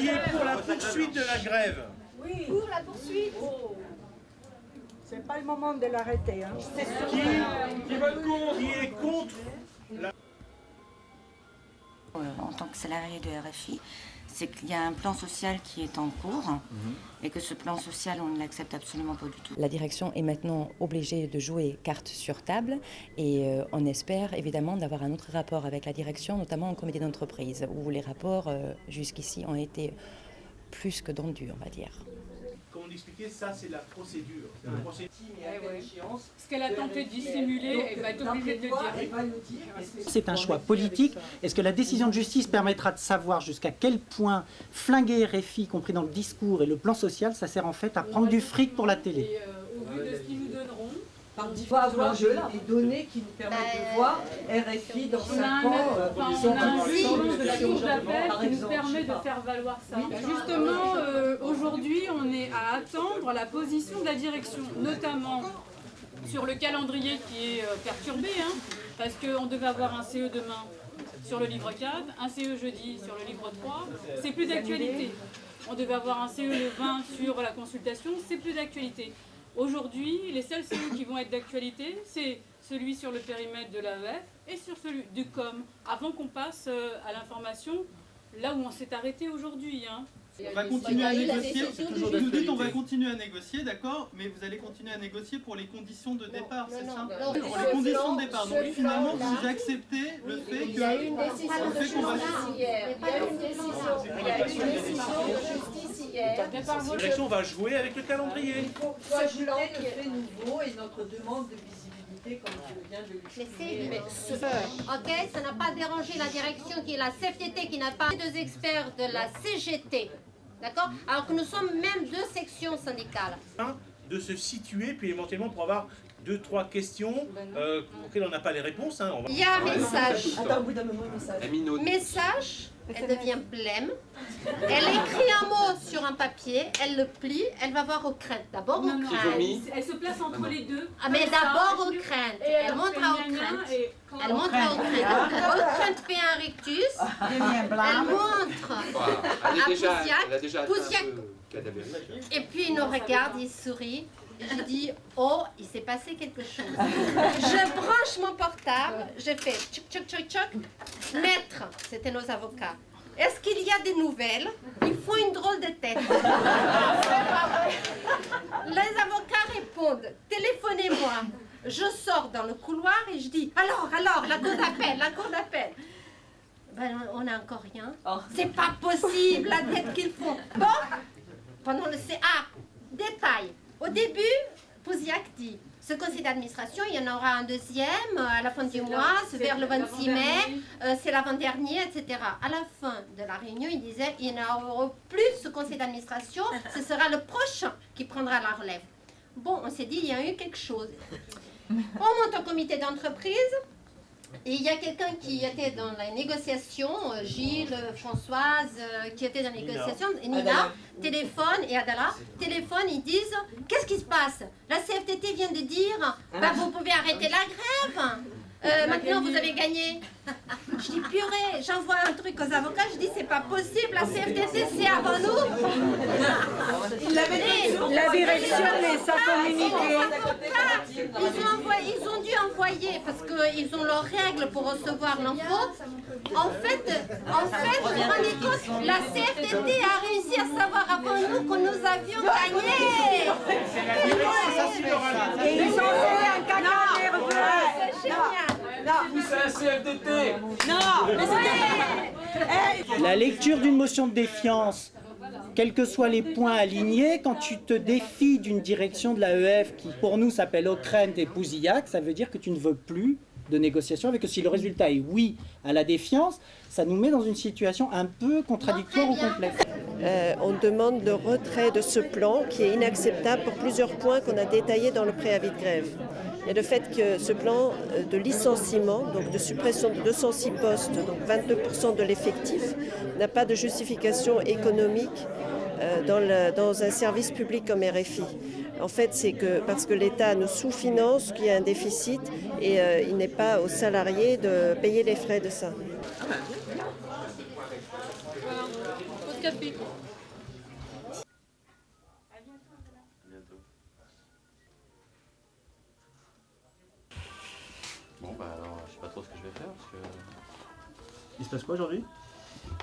Qui est pour la poursuite de la grève? Oui. Pour la poursuite. Oh. C'est pas le moment de l'arrêter. Hein. Qui vote contre? Qui est contre la... En tant que salarié de RFI, c'est qu'il y a un plan social qui est en cours et que ce plan social, on ne l'accepte absolument pas du tout. La direction est maintenant obligée de jouer carte sur table et on espère évidemment d'avoir un autre rapport avec la direction, notamment en comité d'entreprise, où les rapports jusqu'ici ont été plus que tendus, on va dire. Comme on expliquait, ça c'est la procédure. Ce qu'elle a tenté de dissimuler, elle va être obligée de le dire. C'est un choix politique. Est-ce que la décision de justice permettra de savoir jusqu'à quel point flinguer RFI, y compris dans le discours et le plan social, ça sert en fait à prendre du fric pour la télé? Et au vu de ce qu'ils nous donneront, il faut avoir des données qui nous permettent de voir RFI dans 5 ans. on a un juge de la cour d'appel qui nous permet de faire valoir ça. Justement, aujourd'hui, on est à attendre la position de la direction, notamment sur le calendrier qui est perturbé, hein, parce qu'on devait avoir un CE demain sur le livre 4, un CE jeudi sur le livre 3, c'est plus d'actualité. On devait avoir un CE le 20 sur la consultation, c'est plus d'actualité. Aujourd'hui, les seuls CE qui vont être d'actualité, c'est celui sur le périmètre de l'AEF et sur celui du COM, avant qu'on passe à l'information, là où on s'est arrêté aujourd'hui. Hein. On va continuer à négocier, vous nous dites on va continuer à négocier, d'accord, mais vous allez continuer à négocier pour les conditions de départ, c'est ça? Pour les conditions de départ, donc finalement vous acceptez le fait que... Il y a eu une décision de justice hier. Il y a eu une décision de justice hier. La direction va jouer avec le calendrier. Il faut ajouter le fait nouveau et notre demande de visibilité, comme je viens de l'expliquer. Ok, ça n'a pas dérangé la direction qui est la CFTT, qui n'a pas deux experts de la CGT. D'accord? Alors que nous sommes même deux sections syndicales. De se situer, puis éventuellement pour avoir 2-3 questions auxquelles on n'a pas les réponses. Hein, Il y a un message. Attends, au bout d'un moment, Message, elle devient blême. Elle écrit un mot sur un papier, elle le plie, elle va voir aux craintes. D'abord aux craintes. Elle se place entre les deux. Ah, mais d'abord aux craintes. Elle montre aux craintes. Elle montre aux craintes. Aux craintes fait un rictus. Elle montre à Pousiac. Et puis il nous regarde, il sourit. Je dis, oh, il s'est passé quelque chose. Je branche mon portable, je fais tchoc, tchoc, tchoc, tchoc. Maître, c'était nos avocats. Est-ce qu'il y a des nouvelles? Ils font une drôle de tête. Les avocats répondent, téléphonez-moi. Je sors dans le couloir et je dis, alors, la cour d'appel. Ben, on n'a encore rien. C'est pas possible, la tête qu'ils font. Bon, pendant le CA, détail. Au début, Pousiac dit, ce conseil d'administration, il y en aura un deuxième à la fin du mois, c'est vers le 26 mai, c'est l'avant-dernier, etc. À la fin de la réunion, il disait, il n'y en aura plus ce conseil d'administration, ce sera le prochain qui prendra la relève. Bon, on s'est dit, il y a eu quelque chose. On monte un comité d'entreprise. Et il y a quelqu'un qui était dans la négociation, Gilles, Françoise, qui était dans la négociation, Nina, téléphone, et Adala, téléphone, ils disent, qu'est-ce qui se passe? La CFTT vient de dire, bah, vous pouvez arrêter la grève. Maintenant, vous avez gagné. Je dis, purée, j'envoie un truc aux avocats, je dis, c'est pas possible, la CFTT, c'est avant nous. La direction n'est sans communiquer. Ils ont dû envoyer, parce qu'ils ont leurs règles pour recevoir l'info. En fait, vous vous rendez compte, la CFTT a réussi à savoir avant nous que nous avions gagné. Et ils ont fait un caca nerveux. C'est génial. C'est la CFDT. La lecture d'une motion de défiance, quels que soient les points alignés, quand tu te défies d'une direction de l'AEF qui pour nous s'appelle Ockrent et Pousillac, ça veut dire que tu ne veux plus de négociation avec eux. Si le résultat est oui à la défiance, ça nous met dans une situation un peu contradictoire ou complexe. On demande le retrait de ce plan qui est inacceptable pour plusieurs points qu'on a détaillés dans le préavis de grève. Et le fait que ce plan de licenciement, donc de suppression de 206 postes, donc 22% de l'effectif, n'a pas de justification économique dans un service public comme RFI. En fait, c'est que parce que l'État nous sous-finance, qu'il y a un déficit, et il n'est pas aux salariés de payer les frais de ça. café. Bon bah alors je sais pas trop ce que je vais faire parce que... Il se passe quoi aujourd'hui?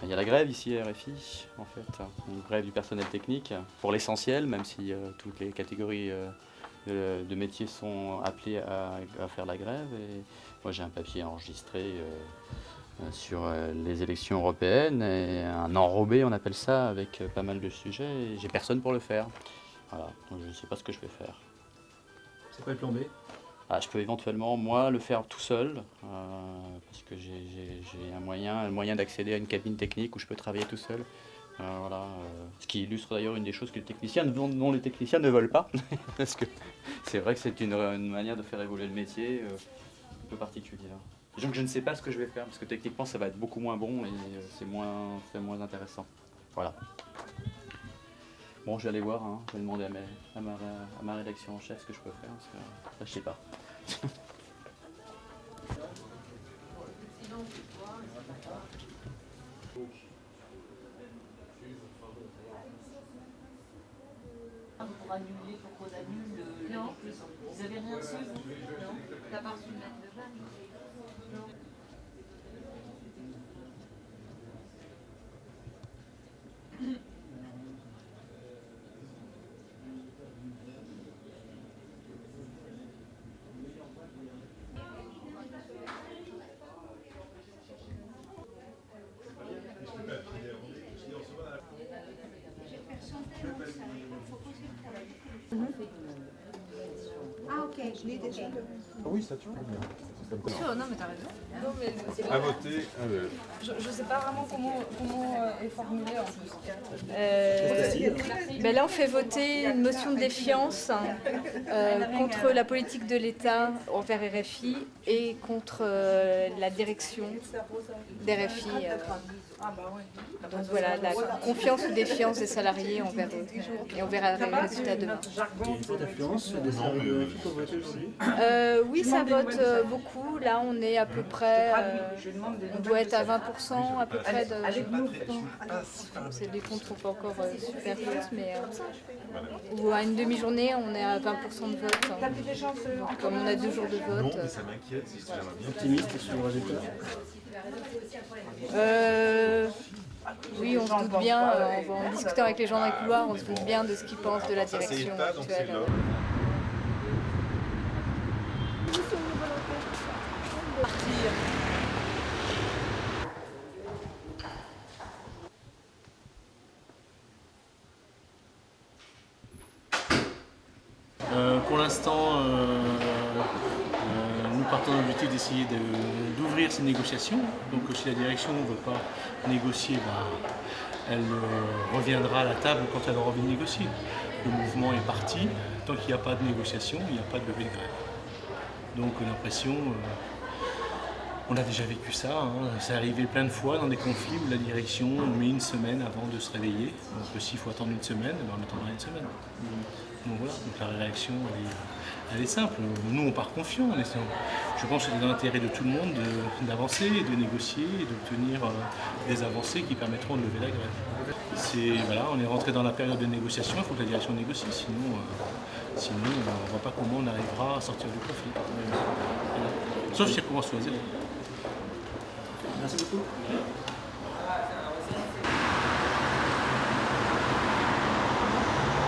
Il y a la grève ici à RFI en fait, une grève du personnel technique pour l'essentiel, même si toutes les catégories de métiers sont appelées à faire la grève. Et moi j'ai un papier enregistré sur les élections européennes et un enrobé on appelle ça avec pas mal de sujets et j'ai personne pour le faire. Voilà, donc je ne sais pas ce que je vais faire. C'est quoi le plan B? Ah, je peux éventuellement, moi, le faire tout seul, parce que j'ai un moyen d'accéder à une cabine technique où je peux travailler tout seul. Voilà, ce qui illustre d'ailleurs une des choses que les techniciens, dont les techniciens ne veulent pas, parce que c'est vrai que c'est une manière de faire évoluer le métier un peu particulière. Disons que je ne sais pas ce que je vais faire, parce que techniquement ça va être beaucoup moins bon et c'est moins intéressant. Voilà. Bon, je vais aller voir, hein. Je vais demander à ma rédaction en chef ce que je peux faire, parce que là, je sais pas. Pour annuler, pour qu'on annule le... Non. Vous avez rien reçu? Non. T'as pas reçu une lettre de balle? Non. Ah ok, je l'ai déjà. Oui, ça tu peux bien. Non mais t'as raison. Non, mais à voter. Je sais pas vraiment comment est formulé en plus. Ben là on fait voter une motion de défiance contre la politique de l'État envers RFI et contre la direction d'RFI. Donc voilà, la confiance ou défiance des salariés envers eux. Et on verra le résultat demain. Il y a une forte affluence des salariés de RFI pour voter aujourd'hui? Oui, ça vote beaucoup. Là, on est à peu près, on doit être à 20% à peu près de... Les comptes ne sont pas encore super justes, mais ou à une demi-journée, on est à 20% de vote. Donc, comme on a 2 jours de vote... Non, mais ça m'inquiète, si j'aimerais bien... Optimiste sur le résultat? Oui, on se doute bien, en discutant avec les gens dans les couloirs, on se doute bien de ce qu'ils pensent de la direction actuelle. Pour l'instant, nous partons dans l'objectif d'essayer d'ouvrir ces négociations. Donc si la direction ne veut pas négocier, elle reviendra à la table quand elle aura envie de négocier. Le mouvement est parti. Tant qu'il n'y a pas de négociation, il n'y a pas de levée de grève. Donc l'impression, on a déjà vécu ça, hein. C'est arrivé plein de fois dans des conflits où la direction met une semaine avant de se réveiller. Donc s'il faut attendre une semaine, on attendra une semaine. Donc voilà, donc la réaction elle est simple. Nous on part confiants. Je pense que c'est dans l'intérêt de tout le monde d'avancer, de négocier et d'obtenir des avancées qui permettront de lever la grève. Voilà, on est rentré dans la période de négociation, il faut que la direction négocie, sinon on ne voit pas comment on arrivera à sortir du conflit. Voilà. Sauf si elle commence à zéro. Merci beaucoup.